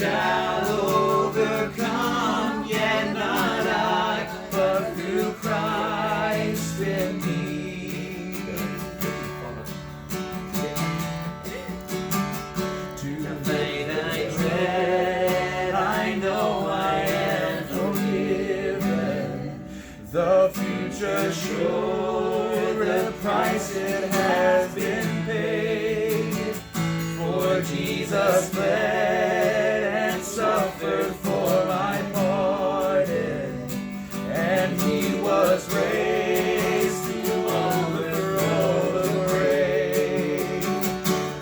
shall overcome, yet not I, but through Christ in me. To the fate I dread, I know I am forgiven. The future sure, the price it has been paid. For Jesus bled and suffered for my pardon, and he was raised to overthrow the grave.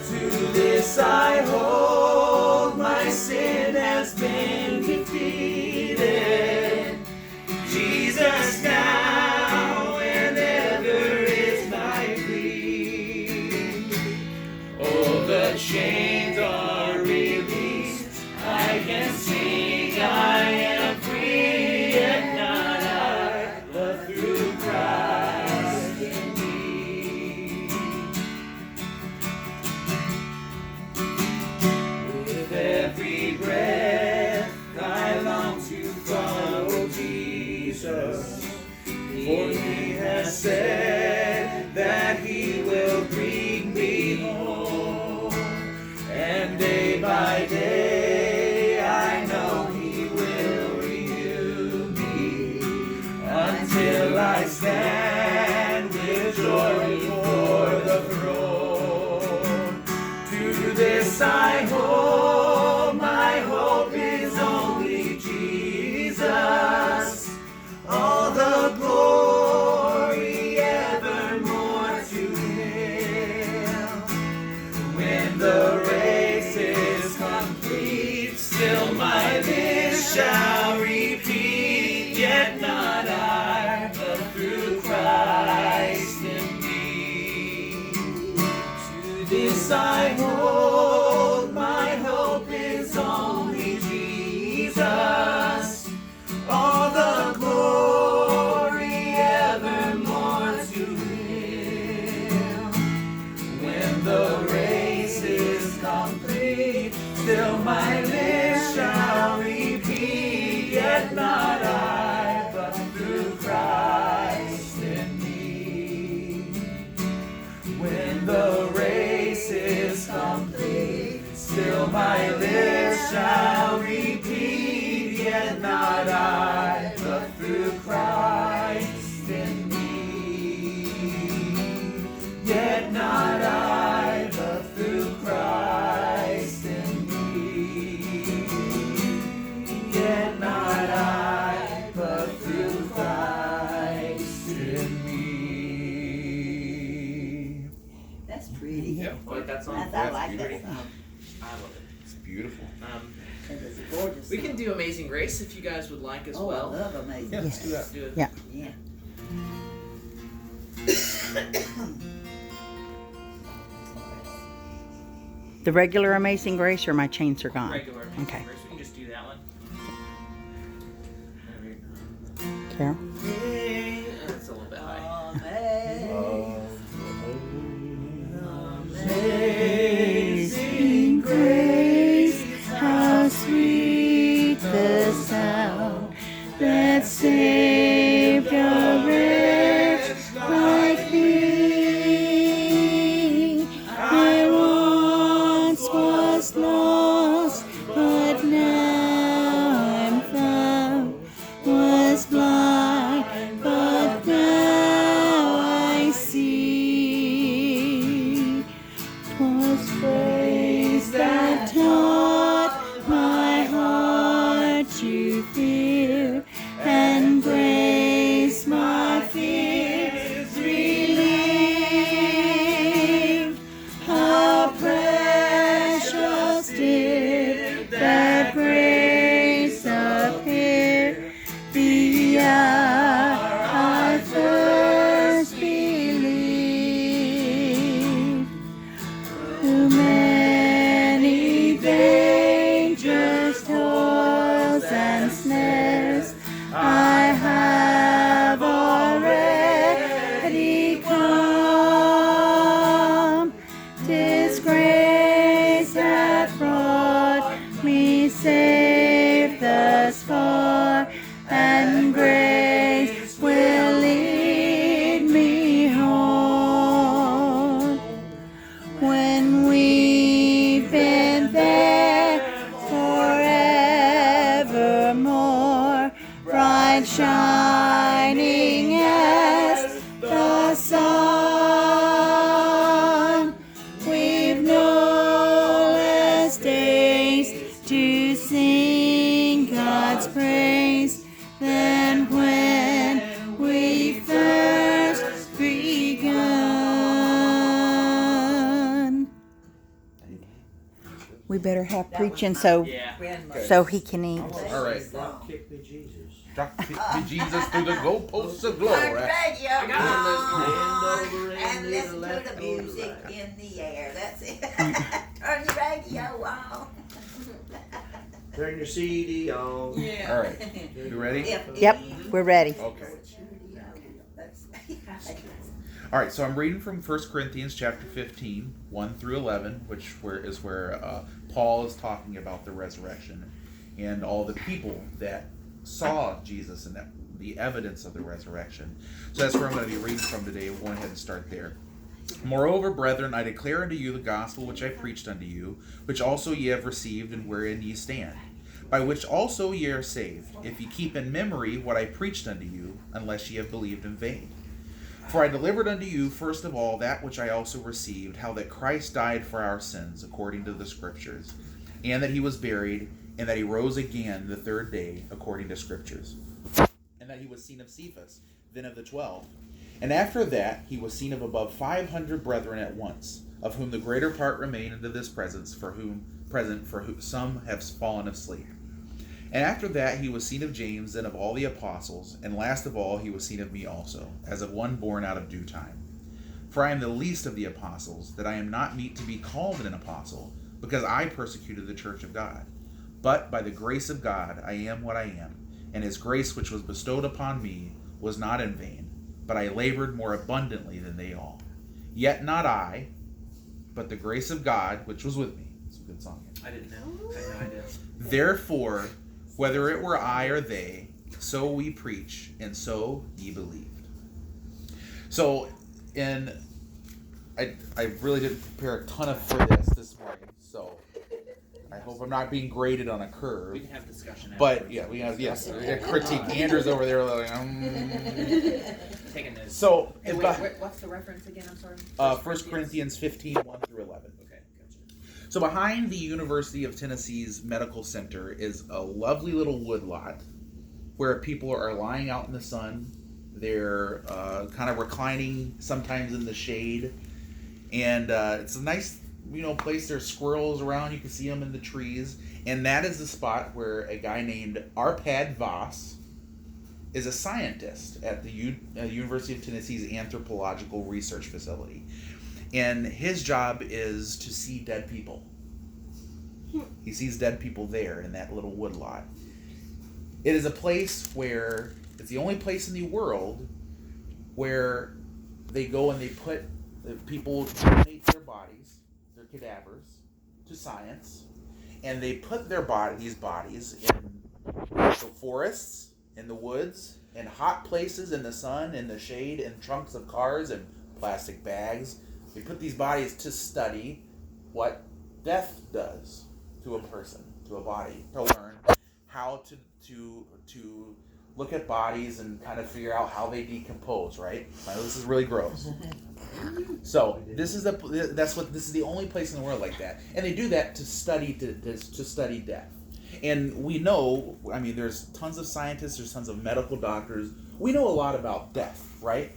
To this I hold, my sin has been defeated. Jesus now and ever is my plea. Oh, the chains are released, I can sing, I am free, and not I, but through Christ in me. With every breath I long to follow Jesus, for he has said that he will bring me home, and day by day I know he will renew me, until I stand with joy before the throne. To this I hold, my hope is only Jesus. All the glory evermore to him. When the race is complete, still my lips shall repeat, yet not I, but through Christ in me. To this I hold, my hope is only Jesus. All the glory evermore to him. When the race is complete, still my lips shall repeat, yet not I, but through Christ in me. When the race is complete, still my lips shall repeat, yet not I, but through Christ in me. Yet not I, but through Christ in me. Yet not I, but through Christ in me. That's pretty. Yeah, I like that song. I like that song. I love it. It's beautiful. It was a gorgeous We song. can do Amazing Grace if you guys would like as well. I love Amazing. Yeah, let's do that. Let's do it. Yeah. Yeah. The regular Amazing Grace or My Chains Are Gone? Regular Amazing Okay. Grace. We can just do that one. Carol? That's a little bit high. Amazing grace, how sweet the sound that saved a wretch like me. I once was lost, but now I'm found, was safe thus far, and grace will lead me home. When we've been there forevermore, bright shining as the sun, we've no less days to sing God's praise than when we first begun. We better have preaching so Yeah. he can eat. All right. Drop kick me Jesus. Drop kick me Jesus through the goalposts of Turn glory. radio I got on one. and listen to the music in the air. That's it. Turn your radio on. Turn your CD on. All right. You ready? Yep, we're ready. Okay. All right, so I'm reading from 1 Corinthians chapter 15, 1 through 11, which is where Paul is talking about the resurrection and all the people that saw Jesus and the evidence of the resurrection. So that's where I'm going to be reading from today. We'll go ahead and start there. Moreover, brethren, I declare unto you the gospel which I preached unto you, which also ye have received, and wherein ye stand, by which also ye are saved, if ye keep in memory what I preached unto you, unless ye have believed in vain. For I delivered unto you first of all that which I also received, how that Christ died for our sins, according to the Scriptures, and that he was buried, and that he rose again the third day, according to Scriptures, and that he was seen of Cephas, then of the 12. And after that he was seen of above 500 brethren at once, of whom the greater part remain unto this present, for whom some have fallen asleep. And after that he was seen of James, and of all the apostles, and last of all he was seen of me also, as of one born out of due time. For I am the least of the apostles, that I am not meet to be called an apostle, because I persecuted the church of God. But by the grace of God I am what I am, and his grace which was bestowed upon me was not in vain, but I labored more abundantly than they all. Yet not I, but the grace of God which was with me. It's a good song. I didn't know. I had no idea. Therefore, whether it were I or they, so we preach, and so ye believed. So, I really didn't prepare a ton for this morning, so I hope I'm not being graded on a curve. We can have discussion. But yeah, we have critique. Andrew's over there like. Taking this. So, Hey, wait, what's the reference again? I'm sorry. 1 Corinthians 15, 1 through 11. Okay, gotcha. So behind the University of Tennessee's Medical Center is a lovely little woodlot where people are lying out in the sun. They're kind of reclining sometimes in the shade. And it's a nice, place. There's squirrels around. You can see them in the trees. And that is the spot where a guy named Arpad Voss is a scientist at the University of Tennessee's Anthropological Research Facility. And his job is to see dead people. He sees dead people there in that little woodlot. It is a place where, it's the only place in the world where they go and they put, people donate their bodies, their cadavers, to science. And they put these bodies in the forests, in the woods, in hot places, in the sun, in the shade, in trunks of cars, and plastic bags. They put these bodies to study what death does to a person, to a body, to learn how to look at bodies and kind of figure out how they decompose, right? I know this is really gross. So this is the only place in the world like that, and they do that to study death. And we know, there's tons of scientists, there's tons of medical doctors. We know a lot about death, right?